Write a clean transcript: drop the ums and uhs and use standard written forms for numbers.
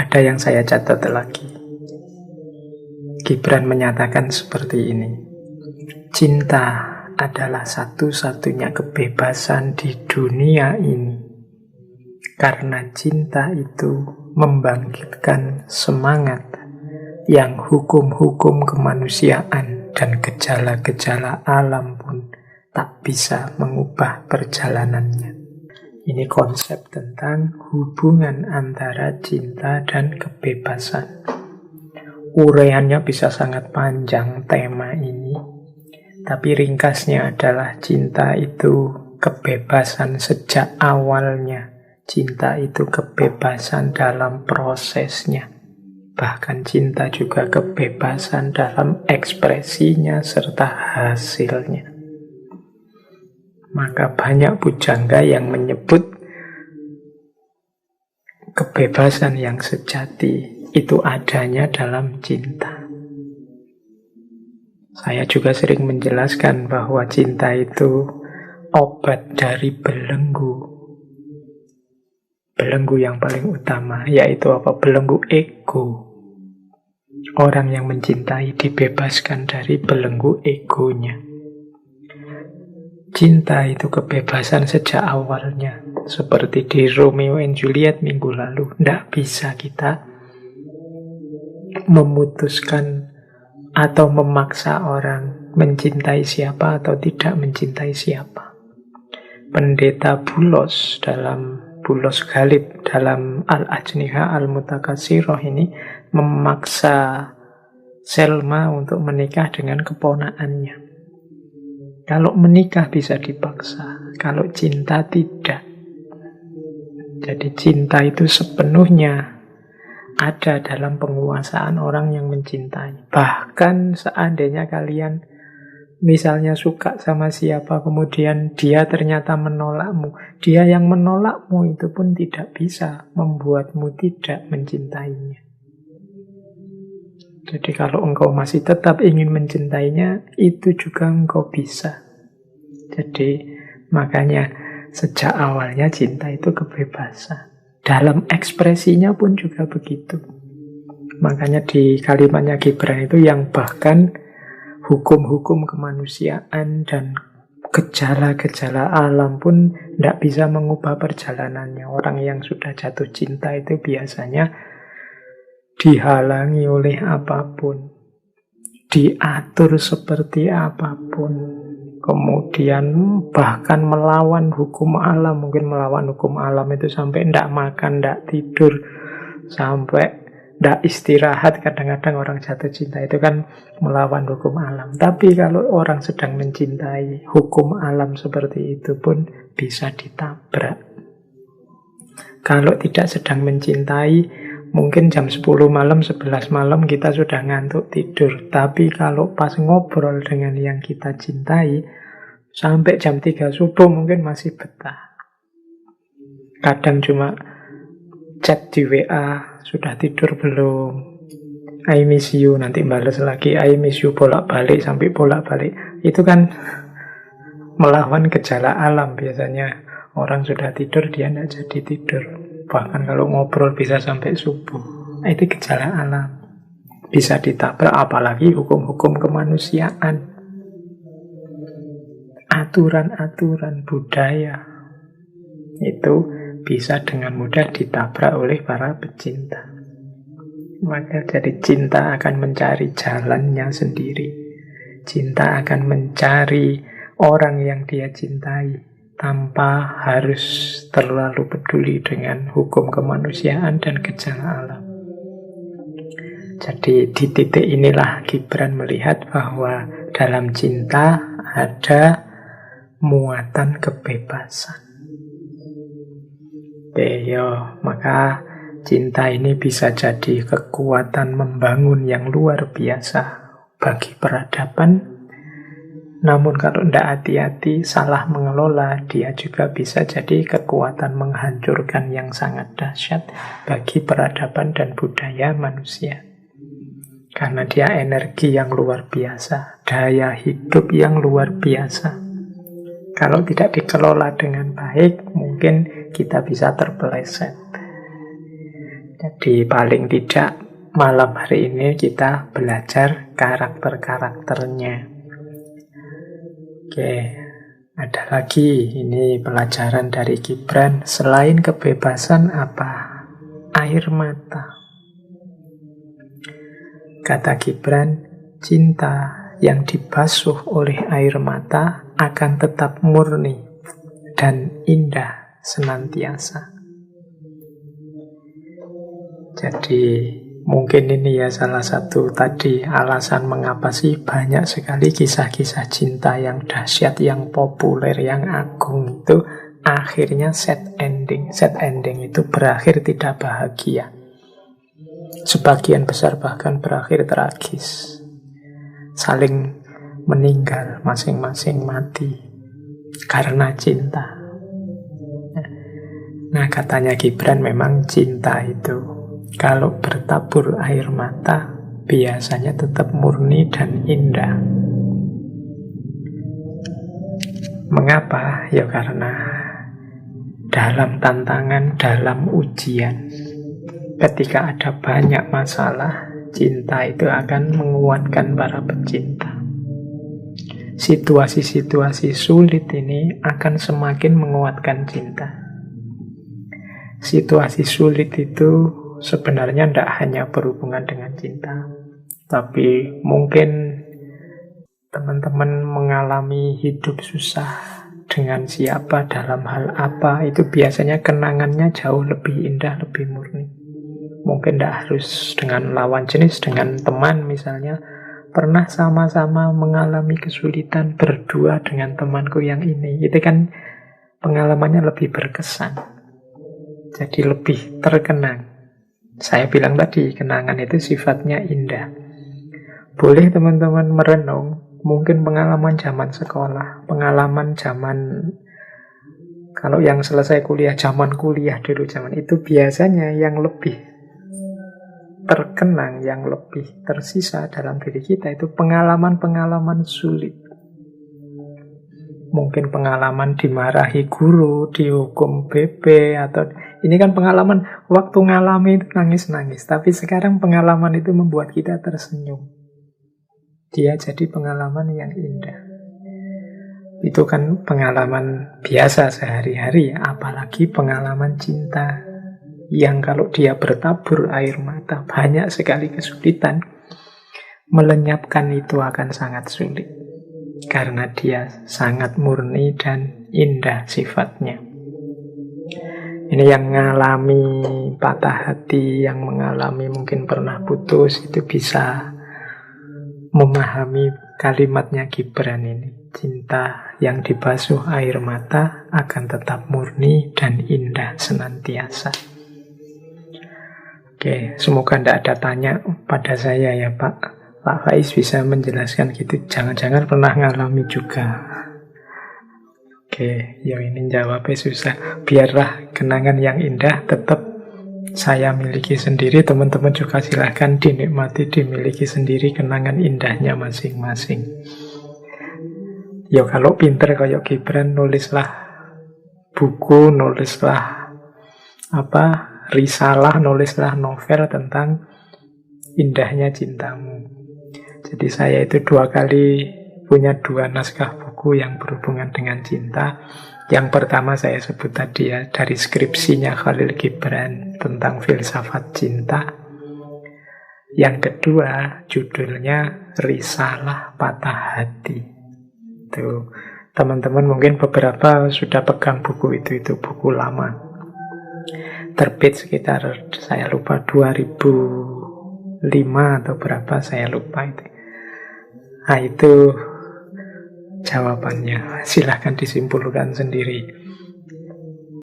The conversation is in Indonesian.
Ada yang saya catat lagi. Gibran menyatakan seperti ini. Cinta adalah satu-satunya kebebasan di dunia ini. Karena cinta itu membangkitkan semangat yang hukum-hukum kemanusiaan dan gejala-gejala alam pun tak bisa mengubah perjalanannya. Ini konsep tentang hubungan antara cinta dan kebebasan. Uraiannya bisa sangat panjang tema ini, tapi ringkasnya adalah cinta itu kebebasan sejak awalnya. Cinta itu kebebasan dalam prosesnya. Bahkan cinta juga kebebasan dalam ekspresinya serta hasilnya. Maka banyak pujangga yang menyebut kebebasan yang sejati itu adanya dalam cinta. Saya juga sering menjelaskan bahwa cinta itu obat dari belenggu. Belenggu yang paling utama yaitu apa? Belenggu ego. Orang yang mencintai dibebaskan dari belenggu egonya. Cinta itu kebebasan sejak awalnya. Seperti di Romeo and Juliet minggu lalu. Tidak bisa kita memutuskan atau memaksa orang mencintai siapa atau tidak mencintai siapa. Pendeta Bulos Galib dalam Al-Ajniha Al-Mutakasiroh ini memaksa Selma untuk menikah dengan keponakannya. Kalau menikah bisa dipaksa, kalau cinta tidak. Jadi cinta itu sepenuhnya ada dalam penguasaan orang yang mencintai. Bahkan seandainya kalian misalnya suka sama siapa, kemudian dia ternyata menolakmu, dia yang menolakmu itu pun tidak bisa membuatmu tidak mencintainya. Jadi kalau engkau masih tetap ingin mencintainya, itu juga engkau bisa. Jadi makanya sejak awalnya cinta itu kebebasan. Dalam ekspresinya pun juga begitu. Makanya di kalimatnya Gibran itu yang bahkan hukum-hukum kemanusiaan dan gejala-gejala alam pun tidak bisa mengubah perjalanannya. Orang yang sudah jatuh cinta itu biasanya dihalangi oleh apapun, diatur seperti apapun, kemudian bahkan melawan hukum alam. Mungkin melawan hukum alam itu sampai tidak makan, tidak tidur, sampai tidak istirahat. Kadang-kadang orang jatuh cinta itu kan melawan hukum alam. Tapi kalau orang sedang mencintai, hukum alam seperti itu pun bisa ditabrak. Kalau tidak sedang mencintai, mungkin jam 10 malam, 11 malam kita sudah ngantuk tidur. Tapi kalau pas ngobrol dengan yang kita cintai, sampai jam 3 subuh mungkin masih betah. Kadang cuma chat di WA, sudah tidur belum? I miss you, nanti balas lagi I miss you, bolak-balik sampai bolak-balik. Itu kan melawan gejala alam biasanya. Orang sudah tidur, dia tidak jadi tidur. Bahkan kalau ngobrol bisa sampai subuh. Itu gejala alam. Bisa ditabrak, apalagi hukum-hukum kemanusiaan. Aturan-aturan budaya. Itu bisa dengan mudah ditabrak oleh para pecinta. Maka jadi cinta akan mencari jalannya sendiri. Cinta akan mencari orang yang dia cintai, tanpa harus terlalu peduli dengan hukum kemanusiaan dan gejala alam. Jadi di titik inilah Gibran melihat bahwa dalam cinta ada muatan kebebasan. Maka cinta ini bisa jadi kekuatan membangun yang luar biasa bagi peradaban. Namun kalau tidak hati-hati, salah mengelola, dia juga bisa jadi kekuatan menghancurkan yang sangat dahsyat bagi peradaban dan budaya manusia. Karena dia energi yang luar biasa, daya hidup yang luar biasa. Kalau tidak dikelola dengan baik, mungkin kita bisa terpeleset. Jadi paling tidak malam hari ini kita belajar karakter-karakternya. Oke, ada lagi ini pelajaran dari Gibran. Selain kebebasan apa? Air mata. Kata Gibran, cinta yang dibasuh oleh air mata akan tetap murni dan indah senantiasa. Jadi mungkin ini ya salah satu tadi alasan mengapa sih banyak sekali kisah-kisah cinta yang dahsyat, yang populer, yang agung itu akhirnya sad ending. Sad ending itu berakhir tidak bahagia. Sebagian besar bahkan berakhir tragis. Saling meninggal, masing-masing mati karena cinta. Nah, katanya Gibran memang cinta itu kalau bertabur air mata, biasanya tetap murni dan indah. Mengapa? Ya karena dalam tantangan, dalam ujian, ketika ada banyak masalah, cinta itu akan menguatkan para pecinta. Situasi-situasi sulit ini akan semakin menguatkan cinta. Situasi sulit itu sebenarnya tidak hanya berhubungan dengan cinta, tapi mungkin teman-teman mengalami hidup susah dengan siapa, dalam hal apa, itu biasanya kenangannya jauh lebih indah, lebih murni. Mungkin tidak harus dengan lawan jenis, dengan teman misalnya. Pernah sama-sama mengalami kesulitan berdua dengan temanku yang ini. Itu kan pengalamannya lebih berkesan. Jadi lebih terkenang. Saya bilang tadi, kenangan itu sifatnya indah. Boleh teman-teman merenung, mungkin pengalaman zaman sekolah, pengalaman zaman, kalau yang selesai kuliah, zaman kuliah dulu, zaman itu biasanya yang lebih terkenang, yang lebih tersisa dalam diri kita itu pengalaman-pengalaman sulit. Mungkin pengalaman dimarahi guru, dihukum BB, atau ini kan pengalaman waktu ngalami itu nangis-nangis. Tapi sekarang pengalaman itu membuat kita tersenyum. Dia jadi pengalaman yang indah. Itu kan pengalaman biasa sehari-hari, apalagi pengalaman cinta yang kalau dia bertabur air mata, banyak sekali kesulitan. Melenyapkan itu akan sangat sulit. Karena dia sangat murni dan indah sifatnya. Ini yang mengalami patah hati, yang mengalami mungkin pernah putus, itu bisa memahami kalimatnya Gibran ini. Cinta yang dibasuh air mata akan tetap murni dan indah senantiasa. Oke, semoga tidak ada tanya pada saya ya Pak Faiz bisa menjelaskan gitu. Jangan-jangan pernah ngalami juga. Oke, ya ini jawabnya susah. Biarlah kenangan yang indah tetap saya miliki sendiri. Teman-teman juga silahkan dinikmati, dimiliki sendiri kenangan indahnya masing-masing. Ya kalau pinter kayak Gibran, nulislah buku, nulislah risalah, nulislah novel tentang indahnya cintamu. Jadi saya itu 2 kali punya 2 naskah buku yang berhubungan dengan cinta. Yang pertama saya sebut tadi ya, dari skripsinya Khalil Gibran tentang filsafat cinta. Yang kedua judulnya Risalah Patah Hati. Tuh, teman-teman mungkin beberapa sudah pegang buku itu buku lama. Terbit sekitar saya lupa 2005 atau berapa, saya lupa itu. Nah itu jawabannya, silahkan disimpulkan sendiri.